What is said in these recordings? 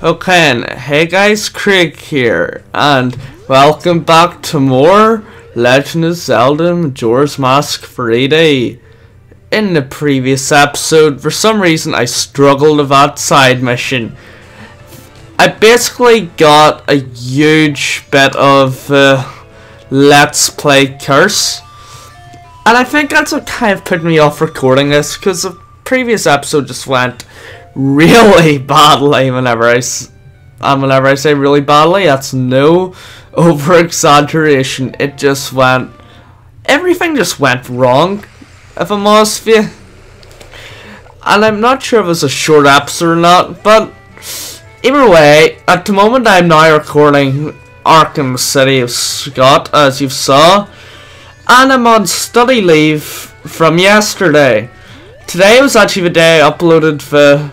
Okay, and hey guys, Craig here, and welcome back to more Legend of Zelda Majora's Mask 3D. In the previous episode, for some reason I struggled with that side mission. I basically got a huge bit of Let's Play curse, and I think that's what kind of put me off recording this, because the previous episode just went really badly. Whenever I say really badly, that's no over exaggeration. It just went, everything just went wrong, if I'm honest with you. And I'm not sure if it was a short episode or not, but either way, at the moment I'm now recording Arkham City of Scott, as you saw, and I'm on study leave from yesterday. Today was actually the day I uploaded the,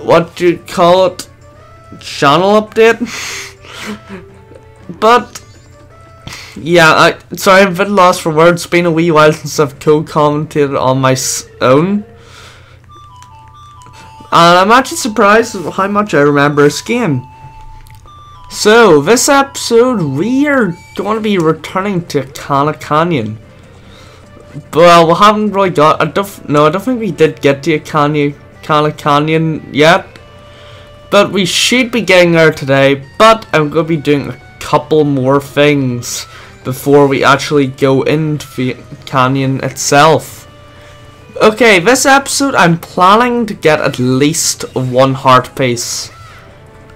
what do you call it, channel update? But yeah, sorry, I'm a bit lost for words. It's been a wee while since I've co-commentated on my own, and I'm actually surprised at how much I remember this game. So this episode we are going to be returning to Kana Canyon. Well, we haven't really got, I don't think we did get to Kana Canyon yet, but we should be getting there today. But I'm going to be doing a couple more things before we actually go into the canyon itself. Okay, this episode I'm planning to get at least one heart piece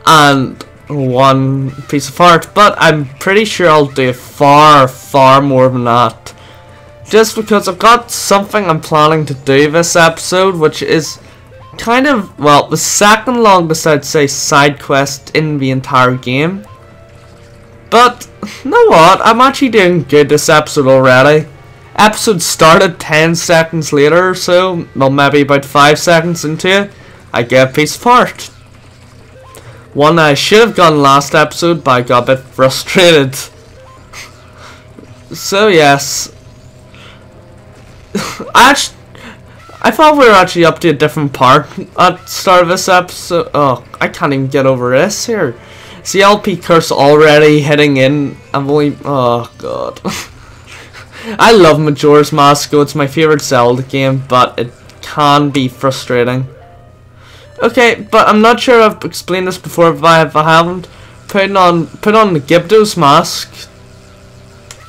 and one piece of heart, but I'm pretty sure I'll do far more than that, just because I've got something I'm planning to do this episode, which is kind of, well, the second longest, I'd say, side quest in the entire game. But you know what, I'm actually doing good this episode already. Episode started 10 seconds later or so, well, maybe about 5 seconds into it, I get a piece of heart. One I should have gotten last episode, but I got a bit frustrated. So yes, I thought we were actually up to a different part at the start of this episode. Oh, I can't even get over this here. See, LP curse already hitting in. I'm only, oh god. I love Majora's Mask. It's my favorite Zelda game, but it can be frustrating. Okay, but I'm not sure I've explained this before. If I haven't, put on the Gypto's mask,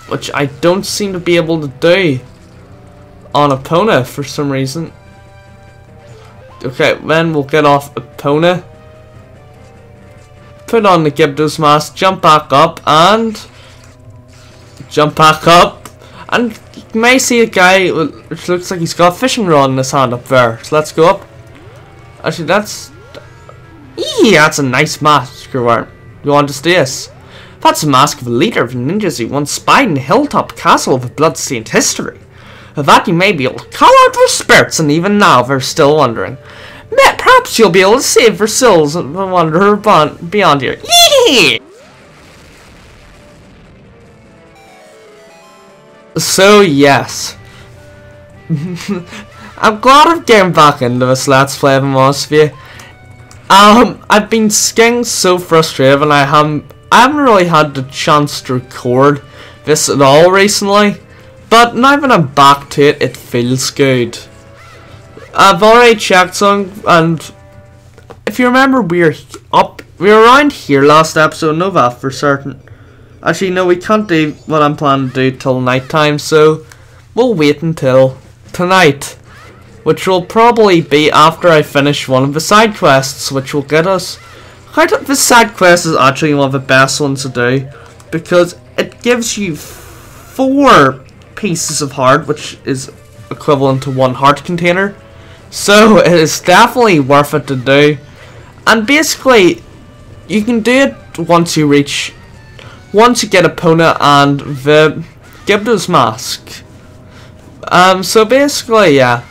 which I don't seem to be able to do on Epona for some reason. Okay, then we'll get off Epona, put on the Gypto's mask, jump back up, and you may see a guy which looks like he's got a fishing rod in his hand up there. So let's go up. Actually, that's a nice mask you're wearing. You want to see this? That's a mask of a leader of ninjas who once spied in the hilltop castle of a blood-stained history. Of that you may be able to call out their spirits, and even now they're still wondering. Perhaps you'll be able to save their souls and wander beyond here. Yee! So yes, I'm glad I'm getting back into this Let's Play, if I'm honest with you. I've been getting so frustrated, and I haven't really had the chance to record this at all recently. But now that I'm back to it, it feels good. I've already checked some, and if you remember, we were around here last episode. Know that for certain. Actually, no, we can't do what I'm planning to do till night time, so we'll wait until tonight, which will probably be after I finish one of the side quests, which will get us. This side quest is actually one of the best ones to do, because it gives you 4 pieces of heart, which is equivalent to 1 heart container. So it is definitely worth it to do. And basically, you can do it once you get Epona and the Gypto's mask. So basically, yeah.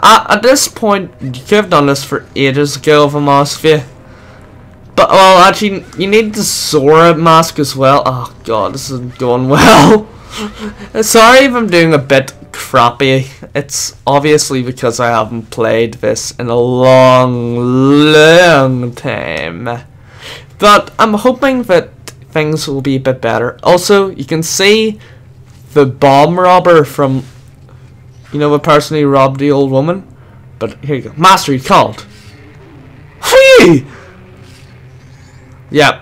At this point, you could have done this for ages ago, if I'm honest with you. But, well, actually, you need the Zora mask as well. Oh god, this isn't going well. Sorry if I'm doing a bit crappy. It's obviously because I haven't played this in a long time. But I'm hoping that things will be a bit better. Also, you can see the bomb robber from, you know, the person who robbed the old woman. But here you go. Mastery called. Whee! Yeah.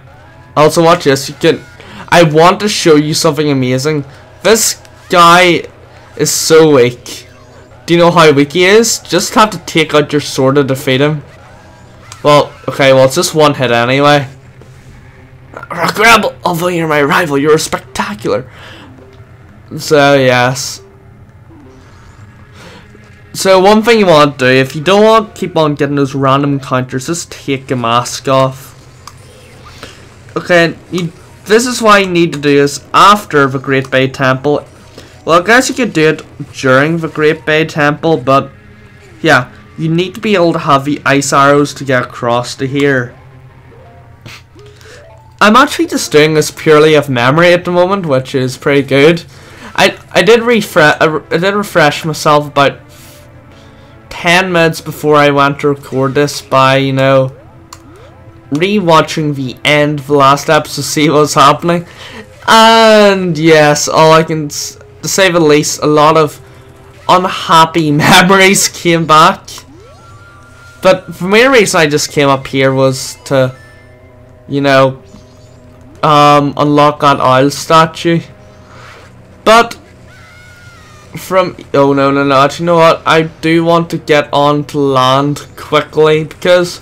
Also, watch this. You can. I want to show you something amazing. This guy is so weak. Do you know how weak he is? Just have to take out your sword to defeat him. Well, okay. Well, it's just one hit anyway. Scrabble, although you're my rival, you're spectacular. So yes. So one thing you want to do, if you don't want to keep on getting those random encounters, just take your mask off. Okay, this is why you need to do this after the Great Bay Temple. Well, I guess you could do it during the Great Bay Temple, but yeah, you need to be able to have the ice arrows to get across to here. I'm actually just doing this purely of memory at the moment, which is pretty good. I did refresh myself about 10 minutes before I went to record this by, you know, rewatching the end of the last episode to see what's happening. And yes, all I can, to say the least, a lot of unhappy memories came back. But the main reason I just came up here was to, you know, unlock that owl statue. But from no, actually, you know what, I do want to get on to land quickly, because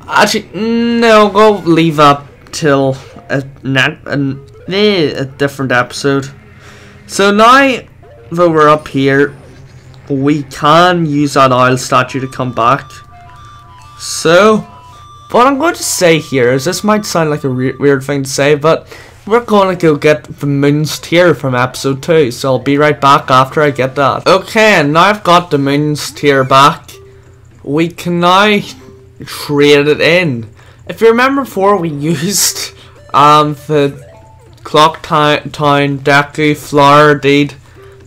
actually no, go leave that till a different episode. So now that we're up here, we can use that owl statue to come back. So what I'm going to say here is, this might sound like a weird thing to say, but we're going to go get the Moon's Tear from episode 2, so I'll be right back after I get that. Okay, now I've got the Moon's Tear back. We can now trade it in. If you remember before, we used the Clock Town Deku Flower deed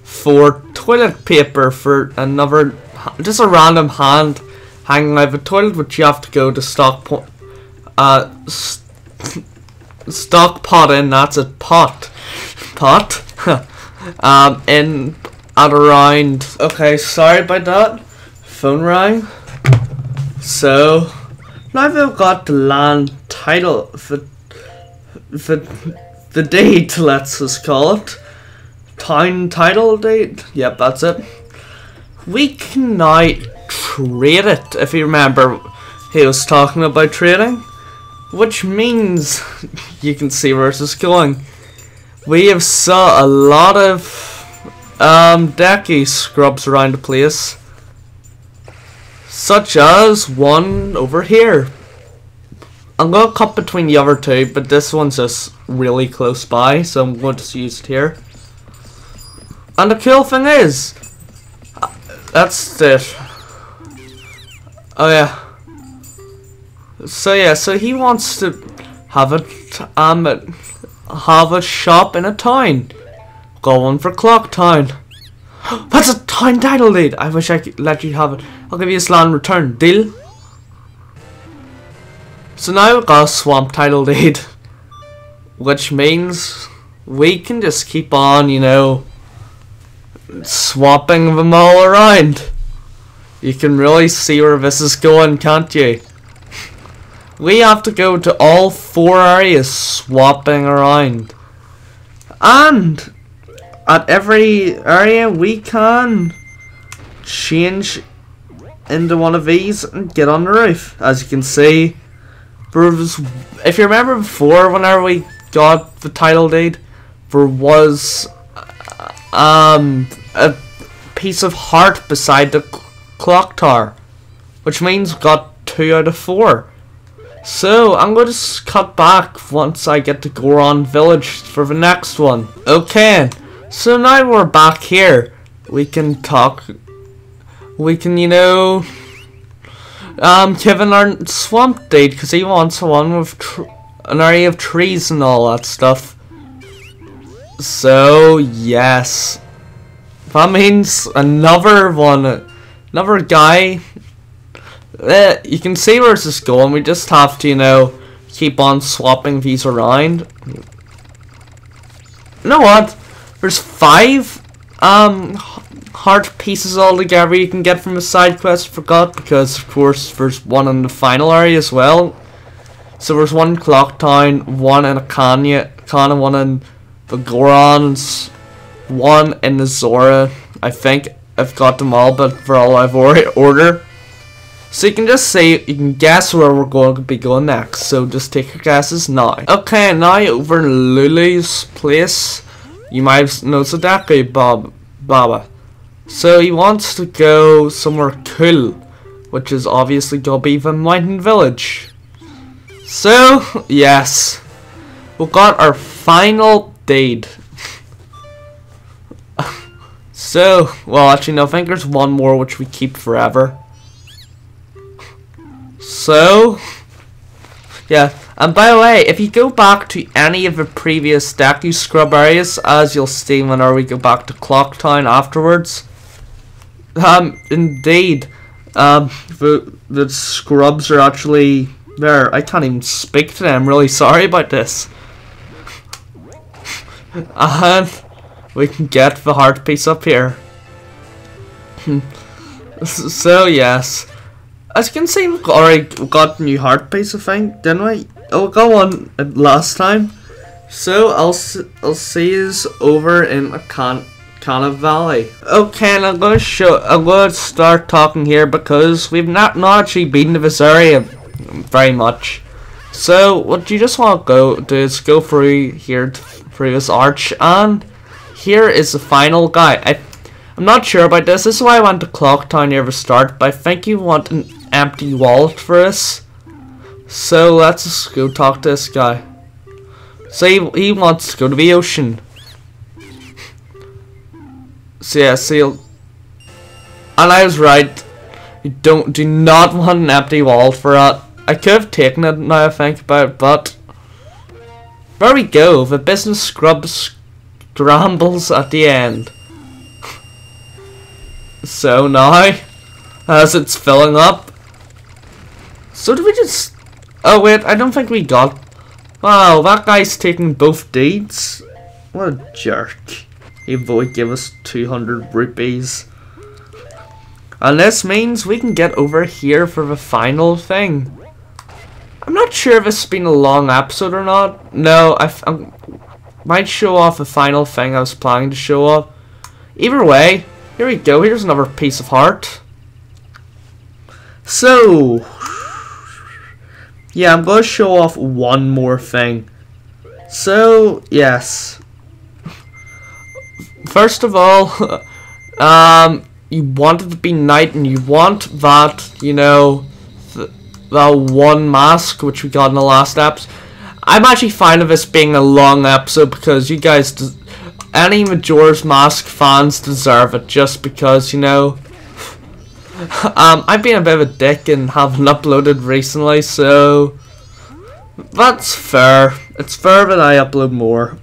for toilet paper for another, just a random hand hanging out of a toilet, which you have to go to stock pot in, that's a pot in at around, okay, sorry about that, phone rang. So now we've got the land title for the deed, let's just call it town title deed. Yep, that's it. We can now trade it. If you remember, he was talking about trading, which means you can see where this is going. We have saw a lot of Deku scrubs around the place, such as one over here. I'm going to cut between the other two, but this one's just really close by, so I'm going to use it here. And the cool thing is, that's it. Oh yeah. So yeah, so he wants to have a shop in a town. Going for Clock Town. That's a town title deed. I wish I could let you have it. I'll give you this land return. Deal? So now we've got a swamp title deed, which means we can just keep on, you know, swapping them all around. You can really see where this is going, can't you? We have to go to all 4 areas swapping around. And at every area we can change into one of these and get on the roof. As you can see, if you remember before, whenever we got the title deed, there was a piece of heart beside the clock tower, which means we got 2 out of 4. So I'm going to cut back once I get to Goron Village for the next one. Okay, so now we're back here. We can talk. We can, you know, Kevin our swamp deed, because he wants one with an area of trees and all that stuff. So yes, That means another one, another guy. You can see where this is going. We just have to, you know, keep on swapping these around. You know what? There's 5 heart pieces altogether you can get from the side quest. I forgot, because of course there's one in the final area as well. So there's one in Clock Town, one in Akana, one in the Gorons, one in the Zora. I think I've got them all, but they're all out of order. So you can just say, you can guess where we're going to be going next. So just take your guesses now. Okay, now over in Lulu's place, you might have noticed a Deku Baba. So he wants to go somewhere cool, which is obviously going to be the Mountain Village. So, yes, we've got our final deed. So, well, actually no, I think there's one more which we keep forever. So, yeah, and by the way, if you go back to any of the previous Deku Scrub areas, as you'll see whenever we go back to Clock Town afterwards, indeed, the scrubs are actually there. I can't even speak today, I'm really sorry about this. And we can get the heart piece up here. So yes, as you can see, we've already got a new heart piece, I think, didn't we? Oh, we got one last time. So I'll see you over in Akana Valley. Okay, and I'm gonna start talking here because we've not actually been to this area very much. So what you just want to do is go through here through this arch, and here is the final guy. I'm not sure about this. This is why I went to Clock Town near the start, but I think you want an empty wallet for this. So let's just go talk to this guy. So he wants to go to the ocean. So yeah, and I was right. You do not want an empty wallet for that. I could have taken it now I think about it, but there we go. The business Scrub Scrambles at the end. So now, as it's filling up. So do we just... Oh wait, I don't think we got... Wow, that guy's taking both deeds. What a jerk. He would give us 200 rupees. And this means we can get over here for the final thing. I'm not sure if it's been a long episode or not. No, I might show off the final thing I was planning to show off. Either way, here we go. Here's another piece of heart. So, yeah, I'm going to show off one more thing. So, yes. First of all, you want it to be night, and you want that, you know, that one mask which we got in the last episode. I'm actually fine with this being a long episode because you guys, any Majora's Mask fans deserve it, just because, you know, I've been a bit of a dick and haven't uploaded recently, so that's fair. It's fair that I upload more.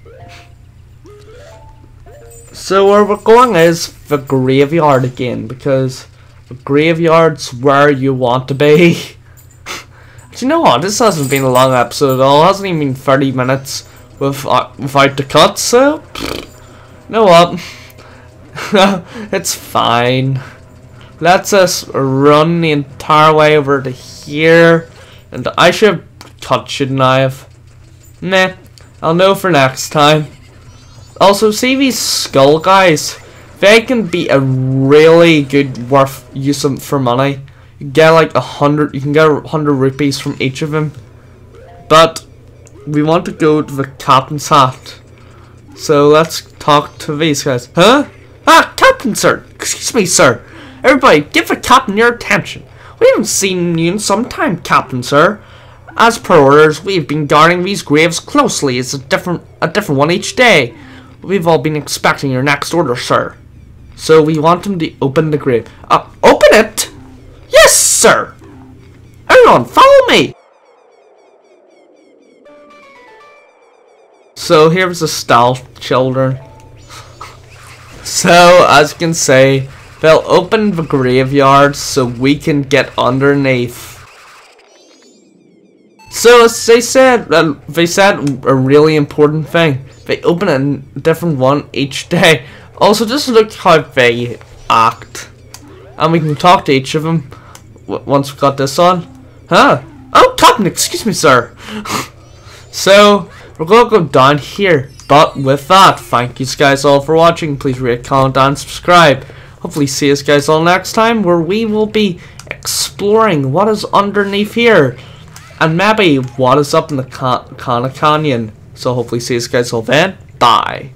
So where we're going is the graveyard again, because the graveyard's where you want to be. Do you know what? This hasn't been a long episode at all. It hasn't even been 30 minutes without the cuts, so you know what? It's fine. Let's just run the entire way over to here. And I should have cut, shouldn't I have? Nah, I'll know for next time. Also, see these skull guys? They can be a really good worth use for money. You get like 100. You can get 100 rupees from each of them. But we want to go to the captain's hat. So let's talk to these guys. Huh? Ah, Captain, sir. Excuse me, sir. Everybody, give the captain your attention. We haven't seen you in some time, Captain, sir. As per orders, we've been guarding these graves closely. It's a different one each day. We've all been expecting your next order, sir. So we want him to open the grave. Open it? Yes, sir. Everyone, follow me. So here's the stealth children. So, as you can see, they'll open the graveyard so we can get underneath. So, as they said a really important thing. They open a different one each day. Also, just look how they act. And we can talk to each of them once we've got this on. Huh? Oh, Captain, excuse me, sir. So, we're going to go down here. But with that, thank you guys all for watching. Please rate, comment, and subscribe. Hopefully see you guys all next time, where we will be exploring what is underneath here. And maybe what is up in the Canyon. So hopefully see you guys all then. Bye.